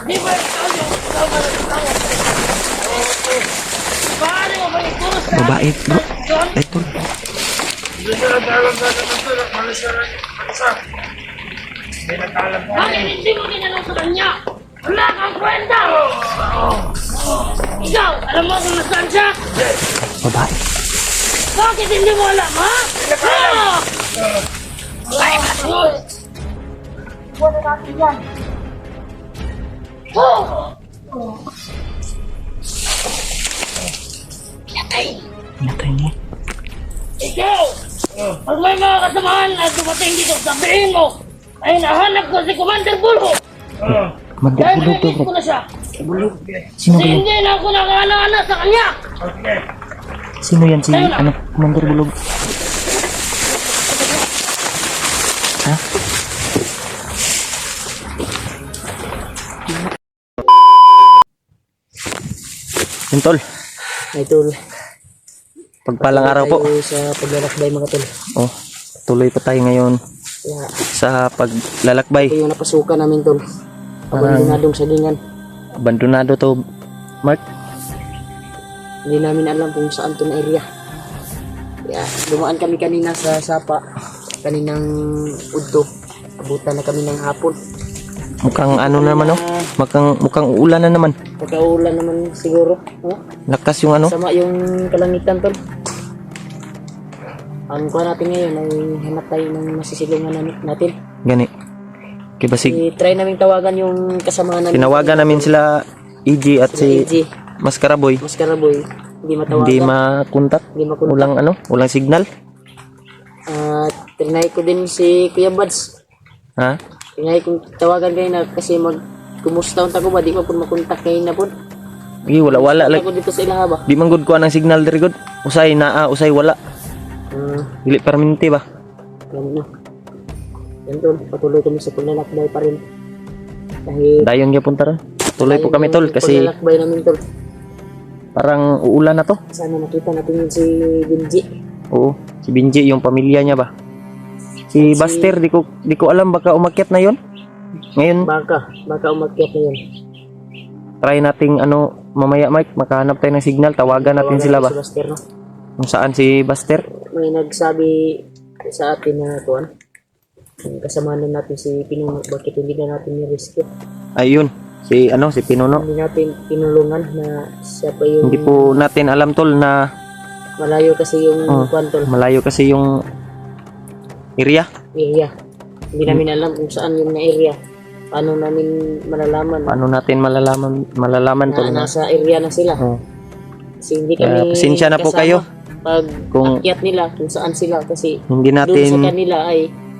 Di ba ikaw yung kasama ng tao? Paano mo ba ituro sa Babae, bro. John? Ay, tol. Bakit hindi mo ginanong sa kanya? Wala kang kwenta! Ikaw, alam mo kung nasaan siya? Babae. Bakit hindi mo alam, ha? Ay, masunod! Buwan na natin yan. Pinatay mo. Ikaw! Pag may mga kasamahan na dumating dito, sabihin mo, ay nahanap ko si Commander Bulho! Commander Dahil Bulog daw, release bro. ko na siya! Sino Kasi ba yan? hindi na ako nakaana-ana sa kanya! Sino yan si, ano, Commander Bulog? Ha? Yun, tol. Ay tol, Pagpalang araw po. tayo sa paglalakbay mga tol. Oh, tuloy pa tayo ngayon Kaya sa paglalakbay. ito yung napasukan namin tol. Abandonadong salingan. Abandonado to, Mark. Hindi namin alam kung saan to na area. Kaya dumaan kami kanina sa sapa. Kaninang udto. Abutan na kami ng hapon. Mukhang ano naman, oh. Mukhang uulan na naman. Pagkaulan naman siguro. Oh? Lakas yung ano. Sama yung kalangitan tol. Ang kuha natin ngayon ay hanap tayo ng masisilungan natin. Gani. Kaya basig, I-try namin tawagan yung kasama namin. tinawagan namin sila EG at si EG. Maskaraboy. Maskaraboy. Hindi matawagan. Hindi makontak. Hindi makontak. Walang ano, walang signal. At trinay ko din si Kuya Buds. Ha? Trinay kong tawagan kayo na kasi kumusta unta ko ba? Di ko po makontak kayo na po. Gi wala like Ako dito sa ilaha ba? di man gud ko anang signal diri gud. Usay naa, usay wala. Dili permanente ba? Yan na. Yan tol, patuloy kami sa paglalakbay pa rin. Kahit Dayon gyapon taron. Tuloy po kami tol kasi paglalakbay namin tol. parang uulan na to. Sana makita natin yun si Benji. Oo, si Benji yung pamilya niya ba? Si Buster di ko alam baka umakyat na yon. Ngayon Baka umakyat na yun. try nating ano mamaya Mike makahanap tayo ng signal, tawagan natin sila ba? Si Buster, no? Kung saan si Buster? May nagsabi sa atin na kuan. Kasama na natin si Pinuno, bakit hindi na natin ni-rescue? Ayun, si ano si Pinuno. Hindi natin tinulungan na siya pa yung Hindi po natin alam tol na malayo kasi yung kuan tol, malayo kasi yung area. area. Hindi namin alam kung saan yung na area. Paano namin malalaman Paano natin malalaman tol na na? nasa area na sila? Oh. Kasi hindi Kaya kami pasensya na po kasama kayo. pag Kung akyat nila kung saan sila kasi hindi doon sa natin kanila ay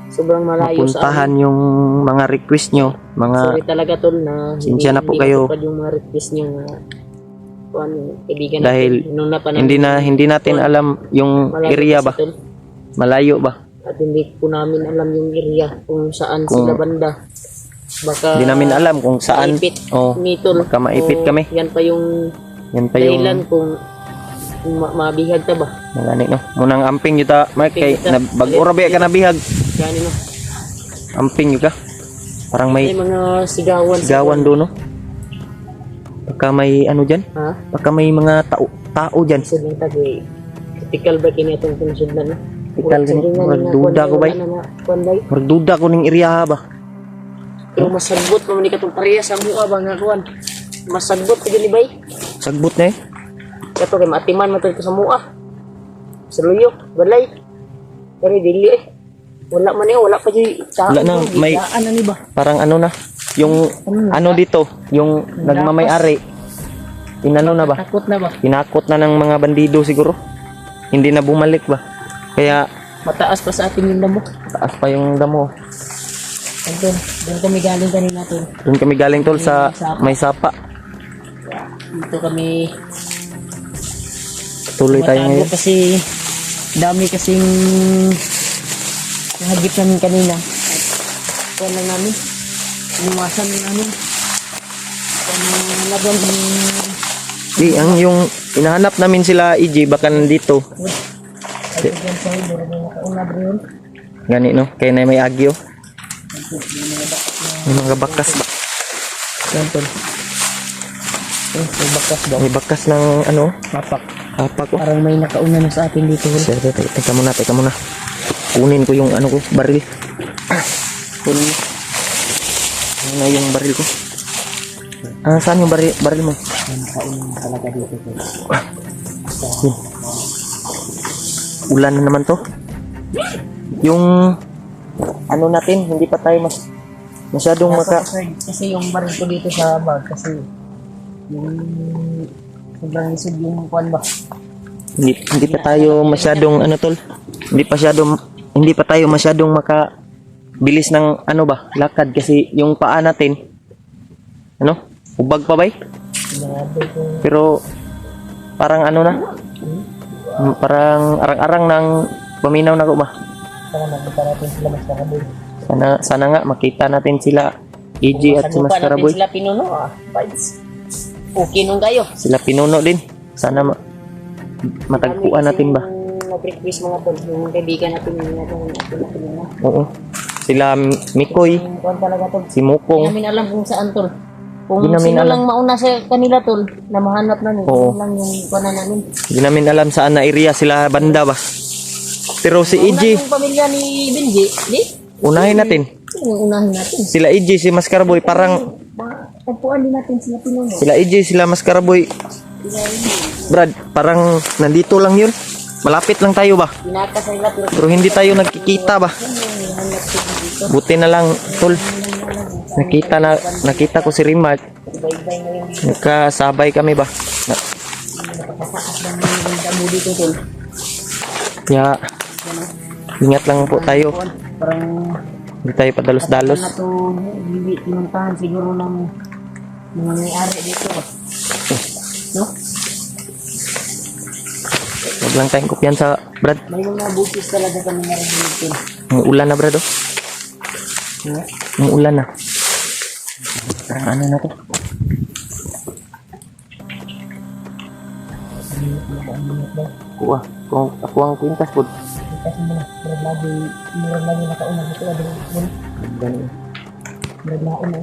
sobrang malayo sa mapuntahan yung mga request nyo, mga sorry talaga tol na Pasensya na po hindi kayo. matupad yung mga request nyo na kuan kaibigan Dahil natin. Nung napanahon hindi natin alam yung malayo area kasi, ba? tol. Malayo ba? At hindi po namin alam yung area kung saan sila banda. Baka Hindi namin alam kung saan. maipit Oh, kami, tol. baka maipit O kami. Yan pa yung yan pa yung dahilan kung mabihag ta ba. mga no. Munang amping yuta, Mark kay Amping yuta. bag-orabe ka na bihag. Yan no. Amping yuta. Parang May may mga sigawan. sigawan doon, no? Baka may ano diyan? Ha? Baka may mga tao diyan. Kasi lang tagay. Critical ba kini itong pinasudlan na? Critical gani. Magduda ko bay. Magduda ko ning area ba? Pero masagbot pa man ni katong pareha sa mua ba nga kuan. Masagbot pa gini bay. Sagbot na eh. Kato kay matiman man to sa mua. Sa luyo, balay. Pero dili eh. Wala man eh, wala pa di tao. Wala na, may- Ano ni ba? Parang ano na, yung ano dito, yung nagmamay-ari. Inano na ba? Takot na ba? Tinakot na ng mga bandido siguro. Hindi na bumalik ba? Kaya Mataas pa sa atin yung damo. taas pa yung damo. Doon kami galing kanina tol. Doon kami galing tol sa may sapa. Dito kami Tuloy tayo matago ngayon. kasi dami kasing nahagip namin kanina. At kuha lang namin. Inuwasan lang namin. Laban ng Di, ang yung hinahanap namin sila EJ baka nandito. dyan sa ilo. Nakauna bro yun. Gani no, kaya na may agyo. May mga bakas ba? Yan, tol. May bakas daw. May bakas ng ano? Mapak. Hapak ko. Parang may nakauna na sa atin dito. Tol. Sir, teka muna, teka muna. Kunin ko yung ano ko, baril. Kunin mo. Ano na yung baril ko? Ah, saan yung baril mo? May nakauna talaga dito. Tol. Ulan na naman to. Yung ano natin, hindi pa tayo masyadong Kasi yung baril ko dito sa bag, kasi yung sobrang lisod yung kuwan ba? hindi pa tayo masyadong ano tol. Hindi pa tayo masyadong makabilis ng ano ba, lakad kasi yung paa natin ano, ubag pa bay? Sinabi ko, Pero parang ano na? Parang arang-arang ng paminaw na ko ba? sana magpunta natin sila mas makaboy. Sana nga makita natin sila EJ at si Master Boy. Sila pinuno vibes. Okay nung kayo. Sila pinuno din. Sana matagpuan natin ba? Nag-request mga tol, yung kaibigan natin yung Oo. Sila Mikoy, yung kuwan talaga tol. si Hindi Mukong. namin alam kung saan tol. Kung Hindi namin sino alam. lang mauna sa kanila tol, na mahanap namin. Oo. Yun lang yung kuwanan namin. Hindi namin alam saan na area sila banda ba. Pero si Una EJ, yung pamilya ni Benji, di? unahin natin. Yung unahin natin. Sila EJ, si Master Boy, parang Tapuan din natin sila pinuno. sila EJ, sila Master Boy. Brad, parang nandito lang yun. Malapit lang tayo ba? Pinaka sa nila pero Pero hindi tayo nagkikita ba? yung hanap sila dito. Buti na lang, tol. Nakita ko si Rimark. Bye-bye ngayon dito. Nagkasabay kami ba? Napakasakas lang yung damo dito tol. Kaya, ingat lang po tayo. Parang Hindi tayo padalos-dalos. na to, hindi pinuntahan siguro ng mga may-ari dito. No? Huwag lang tayong kumpiyansa, Brad. May mga bukis talaga kami narinig tol. Ang ulan na, Brad, oh. Ang ulan na. Parang ano na to? Kuha. Kung ako ang kwintas po. Kasi mo na, meron lagi nakauna dito. Ganun. Meron na una.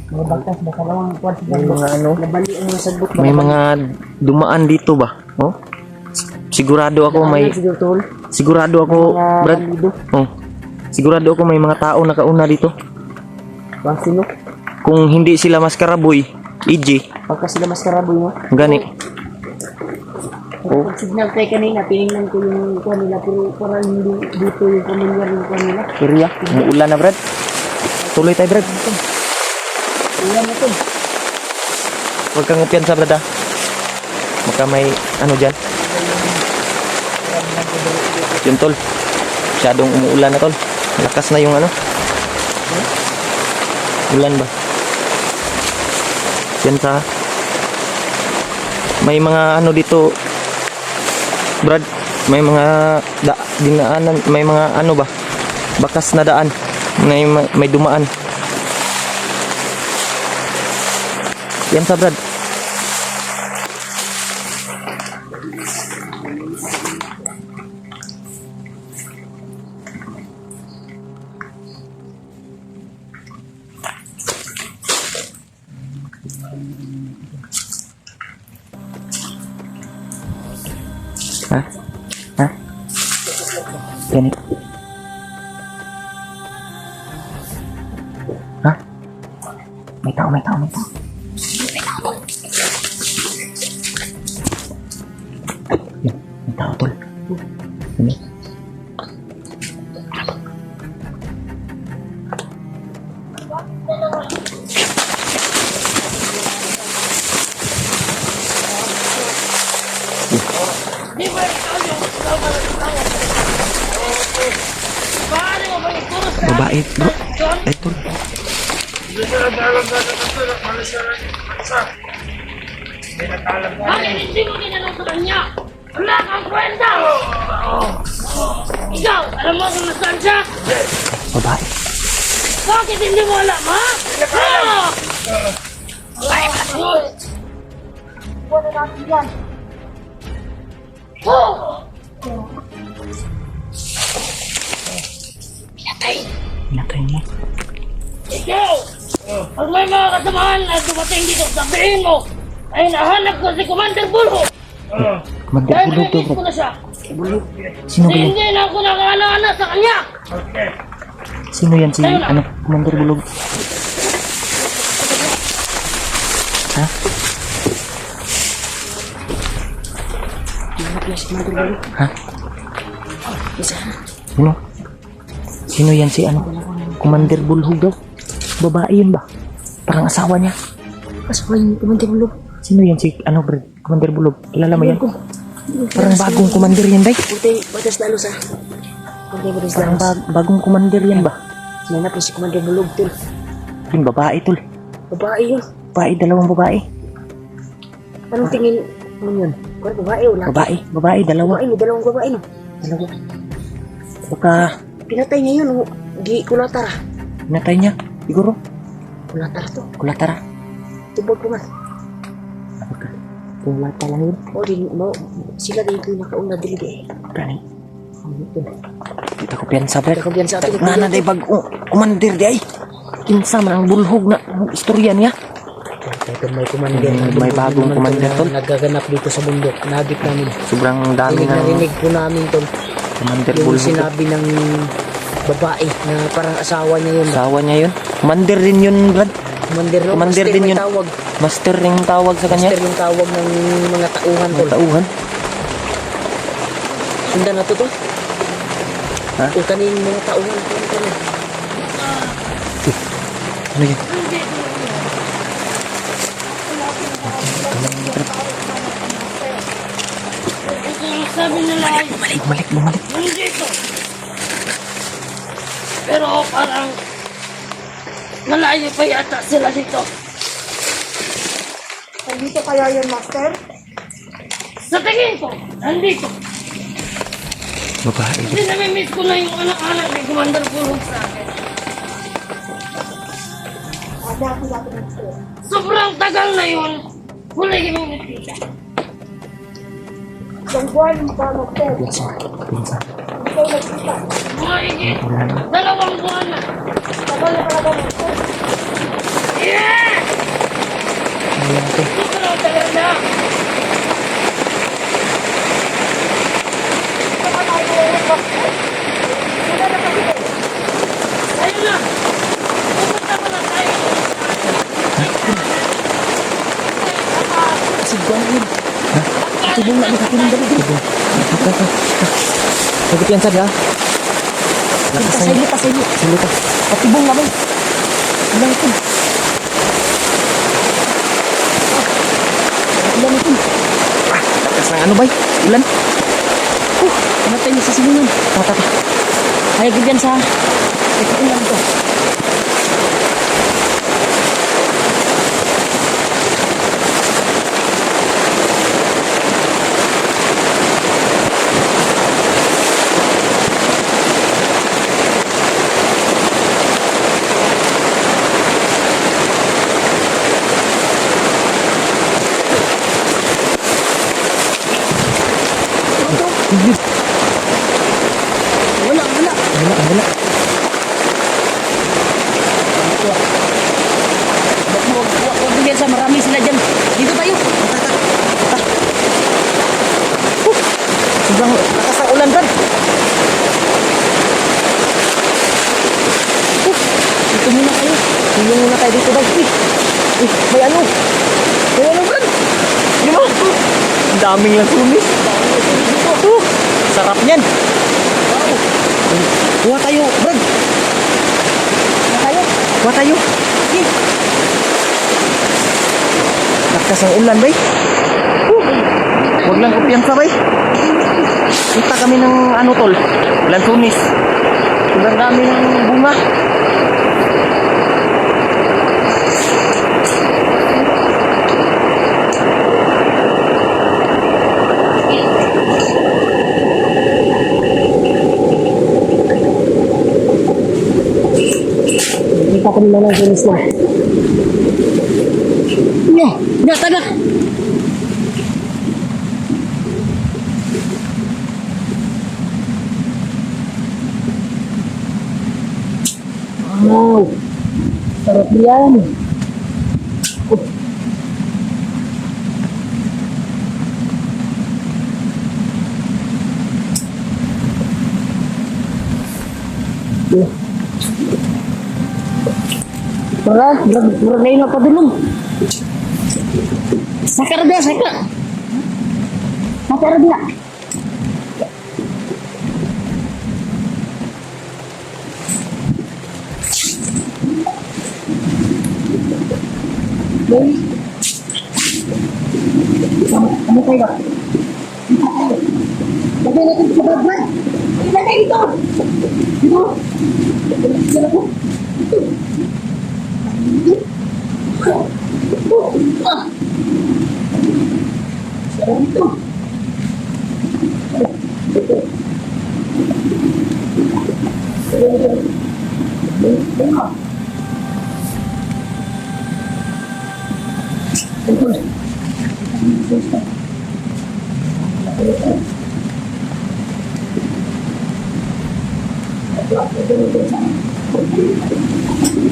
Mga bagtas, baka lawang kuwan sa May mga ano, Nabali ang mga sagbok. may mga dumaan dito ba? Oh? Sigurado ako may Siguro tol. sigurado ako, Brad. Oh. Sigurado ako may mga tao nakauna dito. Bang sino? Kung hindi sila Maskaraboy, EJ, Pagka sila mas karaboy mo. gani. Pag signal tayo kanina, tinignan ko yung kuwan nila. Pero parang hindi dito yung pamilyar yung kuwan nila. Area, umuulan na, Brad. Tuloy tayo, Brad. Iyan na tol. Huwag kang upian sa Brad, ah. Baka may ano dyan. Yun, tol. Masyadong umuulan na, tol. Malakas na yung ano. Ulan ba? Yan sa may mga ano dito, Brad, may mga dinaanan, may mga ano ba, bakas na daan, may dumaan. Yan sa Brad. Ha? Ha? Yan. Ha? May tao. May tao, tol. Ini. Di ba ikaw yung kasama ng tao? Paano mo ba ituro sa Babae, bro. Ito. Bakit hindi mo ginanong sa kanya? Wala kang kwenta! Ikaw, alam mo kung nasaan siya? Babae. Bakit hindi mo alam, ha? Ah! Kuwan na natin yan. Oh! Pinatay mo. Ikaw! Pag may mga kasamahan na dumating dito, sabihin mo, ay nahanap ko si Commander Bulho. Commander Dahil Bulog daw, namiss ko Brad. na siya. Sino ba yan? Hindi na ako nakaana-ana sa kanya. Sino yan si, ano, Commander Bulog? Ha? Ha? Sino? Sino yan si, ano, Commander Bulhog daw? Babae yun ba? Parang asawa niya. Asawa yung Commander Bulog. Sino yan si, ano, Brad? Commander Bulog? Kilala mo yan? Parang bagong commander yan, day. Puti, batas lalo sa. Puti, batas Parang lalo. bagong commander yan ba? Sinanap na si Commander Bulog, tol. Yung babae, tol. Babae yun. Babae, dalawang babae. Anong tingin mo yun? Kung babae o laki? Babae, dalawa. Babae, may dalawang babae, no? Dalawa. Baka, Pinatay niya yun, oh. Di kulatara. natay niya. Siguro, Kulatara to. kulatara. Tubog ko man. Kulata lang yun. O, di mo. Sila din yung nakauna dili eh. Gani. Kita ko piyansa, Brad. Ako biyan sa atin. Nga na, day, commander, day. Kinsa man ang bulhog na ang istorya niya. Ito may commander. May bagong commander, tol. Nagaganap dito sa bundok. Nagip namin. Sobrang dami ng Narinig po namin, tol. commander Yung bulhog. sinabi ng babae na parang asawa niya yun. Asawa niya yun. Commander din yun, Brad. Commander, no? Commander Master din may yun. Tawag. Master yung tawag sa kanya. Master yung tawag ng mga tauhan, Mga tol. tauhan. Sundan na to, tol. Ha? O kanin mga tauhan. Tol. Ano yun? Ito yung sabi nila ay Bumalik. nandito. Pero parang malayo pa yata sila dito. Nandito kaya yun, Master? Sa tingin ko, nandito. Babae. Kasi namimiss ko na yung anak-anak ni Commander Bulhog sa akin. Dati, Master. Sobrang tagal na yun. Huli kami nagkita. Isang buwan pa, Master. Pinsa. Ikaw nagkita. Mga higit. 2 buwan na. Tagal na talaga, Master. Yeah! Ayan ate. Sobrang tagal na. Ito ka tayo ngayon, Master. Wala na kami. Ayun na. Pupunta mo na tayo. Sigwan yun. Tubong na nakatulong dali dito. Sagot yan sabi ha. Pasaylo, pasaylo. Silo ka. Patibong naman. Ilang ito. Ilang ito. Lakas ng ano bay? Ulan? Namatay niya sa silungan. Tata. Hayag yan sa... Ito lang ito. Wala. Wala. Huwag bigyan sa marami sila dyan. Dito tayo. Sobrang lakas ng ulan Brad. Dito muna kayo. Tingnan muna tayo dito bay. May ano? May ano Brad? Di ba? Ang daming lansunis. Sarap niyan. Kuha tayo, Brad. Kuha tayo. Sige. Lakas ang ulan, bay. Huwag lang kumpiyansa, bay. Kita kami ng ano, tol. Lansunis. Sobrang dami ng bunga. Hindi pa kami nalang jenis na. Ya, taga. Wow. Sarap yan. Murag na yung padulong. Sakar dia, sakar. Sakar dia. Ano tayo ba? Lagay natin sa bagman. Lagay ito. Dito. Dito po.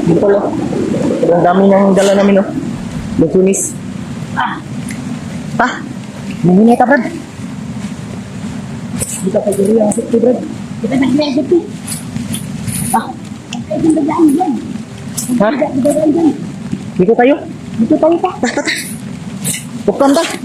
Dito lang. Ang dami nang dala namin, oh. Lutunis. Pa, nanginay ka, Brad. Dito ka diri ang safety, Brad. Kita na ang safety. Ah, ay yung dadaan dyan. Ha? Dadaan dyan. Dito tayo? Dito tayo pa. Buktan ba?